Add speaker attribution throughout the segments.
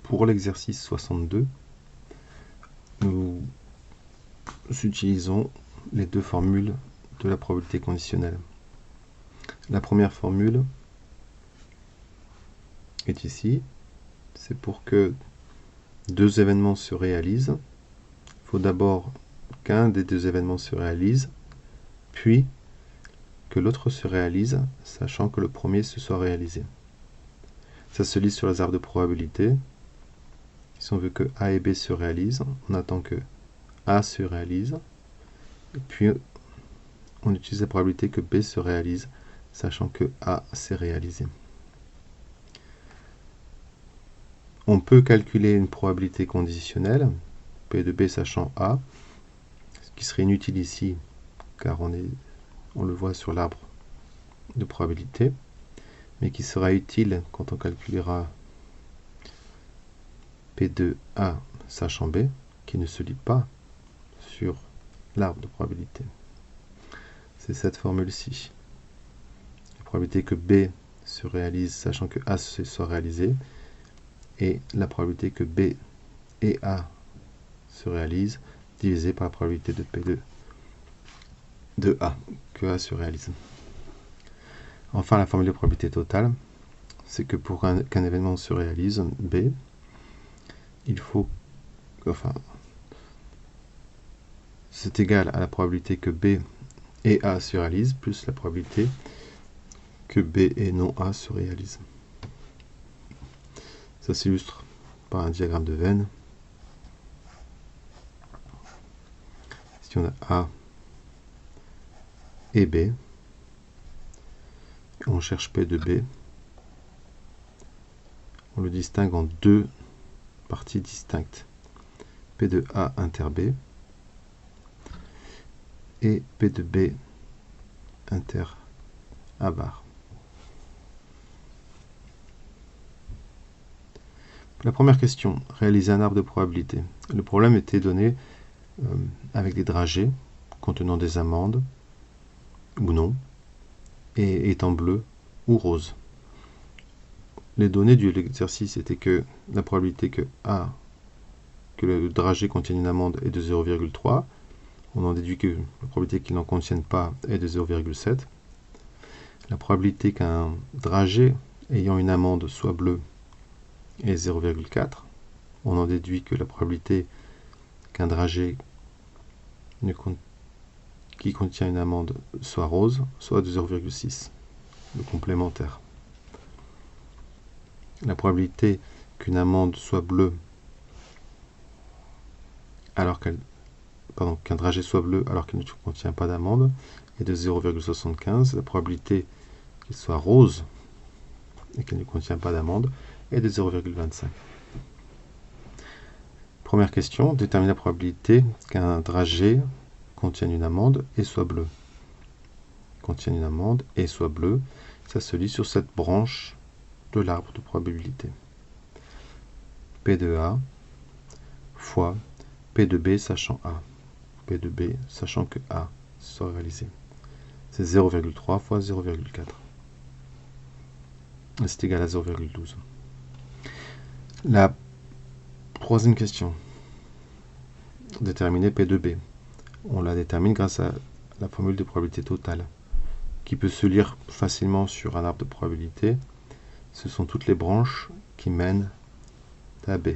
Speaker 1: Pour l'exercice 62, nous utilisons les deux formules de la probabilité conditionnelle. La première formule est ici. C'est pour que deux événements se réalisent. Il faut d'abord qu'un des deux événements se réalise, puis que l'autre se réalise, sachant que le premier se soit réalisé. Ça se lit sur les arbres de probabilité. Si on veut que A et B se réalisent, on attend que A se réalise, et puis on utilise la probabilité que B se réalise, sachant que A s'est réalisé. On peut calculer une probabilité conditionnelle, P de B sachant A, ce qui serait inutile ici, car on le voit sur l'arbre de probabilité, mais qui sera utile quand on calculera P de A sachant B, qui ne se lit pas sur l'arbre de probabilité. C'est cette formule-ci. La probabilité que B se réalise, sachant que A se soit réalisé, et la probabilité que B et A se réalisent, divisée par la probabilité de P de A, que A se réalise. Enfin, la formule de probabilité totale, c'est que pour qu'un événement se réalise, B, il faut, c'est égal à la probabilité que B et A se réalisent, plus la probabilité que B et non A se réalisent. Ça s'illustre par un diagramme de Venn. Si on a A et B, on cherche P de B, on le distingue en deux parties distinctes. P de A inter B et P de B inter A bar. La première question, réaliser un arbre de probabilité. Le problème était donné avec des dragées contenant des amandes ou non, et étant bleu ou rose. Les données de l'exercice étaient que la probabilité que le dragée contienne une amande est de 0,3. On en déduit que la probabilité qu'il n'en contienne pas est de 0,7. La probabilité qu'un dragée ayant une amande soit bleu est 0,4. On en déduit que la probabilité qu'un dragée qui contient une amande soit rose soit de 0,6. Le complémentaire. La probabilité qu'une amande soit bleue qu'un dragée soit bleu alors qu'il ne contient pas d'amande est de 0,75. La probabilité qu'il soit rose et qu'il ne contient pas d'amande est de 0,25. Première question, déterminer la probabilité qu'un dragée contienne une amande et soit bleu. Contienne une amande et soit bleu. Ça se lit sur cette branche de l'arbre de probabilité. P de A fois P de B sachant A. P de B sachant que A soit réalisé. C'est 0,3 fois 0,4. C'est égal à 0,12. La troisième question. Déterminer P de B. On la détermine grâce à la formule de probabilité totale, qui peut se lire facilement sur un arbre de probabilité. Ce sont toutes les branches qui mènent à B.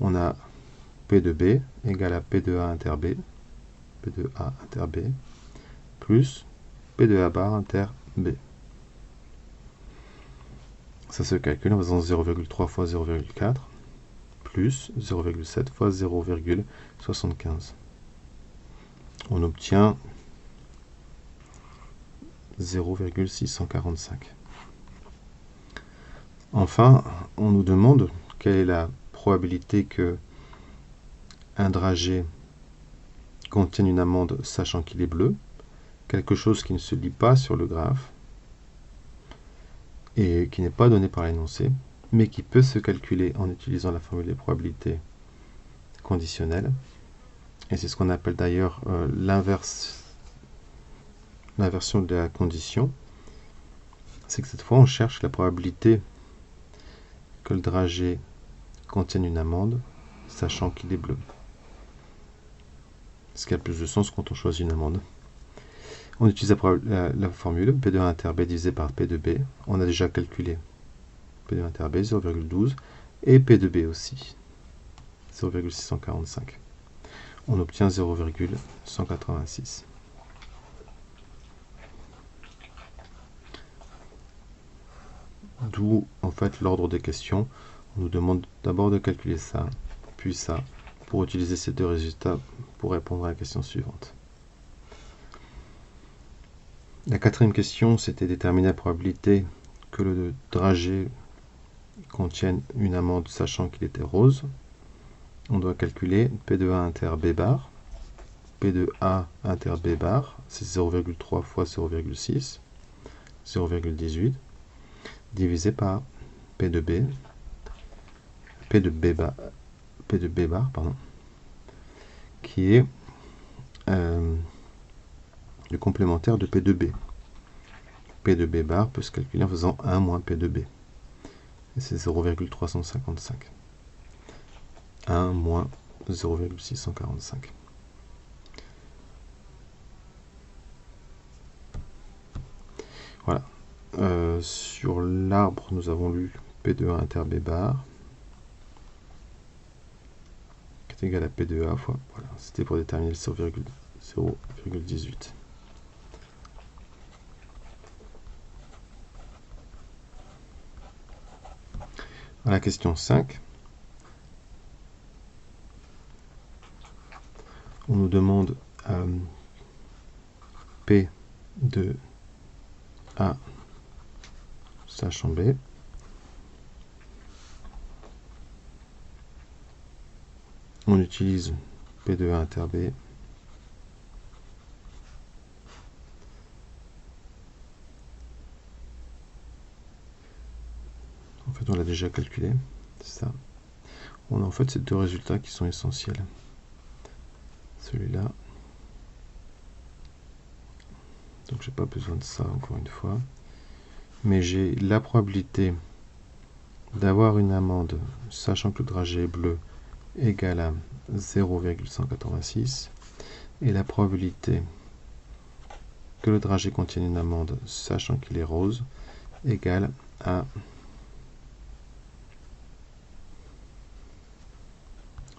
Speaker 1: On a P de B égale à P de A inter B, P de A inter B, plus P de A bar inter B. Ça se calcule en faisant 0,3 fois 0,4, plus 0,7 fois 0,75. On obtient 0,645. Enfin, on nous demande quelle est la probabilité que un dragée contienne une amande sachant qu'il est bleu, quelque chose qui ne se lit pas sur le graphe et qui n'est pas donné par l'énoncé, mais qui peut se calculer en utilisant la formule des probabilités conditionnelles. Et c'est ce qu'on appelle d'ailleurs l'inversion de la condition. C'est que cette fois, on cherche la probabilité que le dragée contienne une amende, sachant qu'il est bleu. Ce qui a le plus de sens quand on choisit une amende. On utilise la formule P de A inter B divisé par P de B. On a déjà calculé P de A inter B, 0,12, et P de B aussi, 0,645. On obtient 0,186. D'où, en fait, l'ordre des questions. On nous demande d'abord de calculer ça, puis ça, pour utiliser ces deux résultats pour répondre à la question suivante. La quatrième question, c'était déterminer la probabilité que le dragée contienne une amande sachant qu'il était rose. On doit calculer P de A inter B bar. P de A inter B bar, c'est 0,3 fois 0,6, 0,18, divisé par P de B, P de B bar, pardon, qui est le complémentaire de P de B. P de B bar peut se calculer en faisant 1 moins P de B. Et c'est 0,355. 1 moins 0,645. Voilà. Sur l'arbre, nous avons lu P de A inter B bar, qui est égal à P de A fois. Voilà, c'était pour déterminer le 0,18. À la question 5, on nous demande P de A sachant B. On utilise P de A inter B. En fait, on l'a déjà calculé, c'est ça. On a en fait ces deux résultats qui sont essentiels. Celui-là. Donc j'ai pas besoin de ça encore une fois. Mais j'ai la probabilité d'avoir une amende, sachant que le dragée est bleu, égale à 0,186. Et la probabilité que le dragée contienne une amende, sachant qu'il est rose, égale à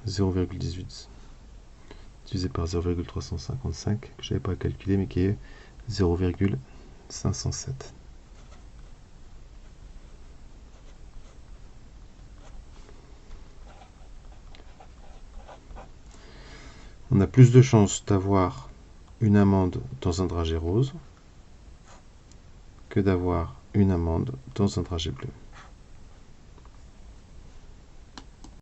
Speaker 1: 0,18 divisé par 0,355, que je n'avais pas calculé, mais qui est 0,507. On a plus de chances d'avoir une amende dans un dragée rose que d'avoir une amende dans un dragée bleu.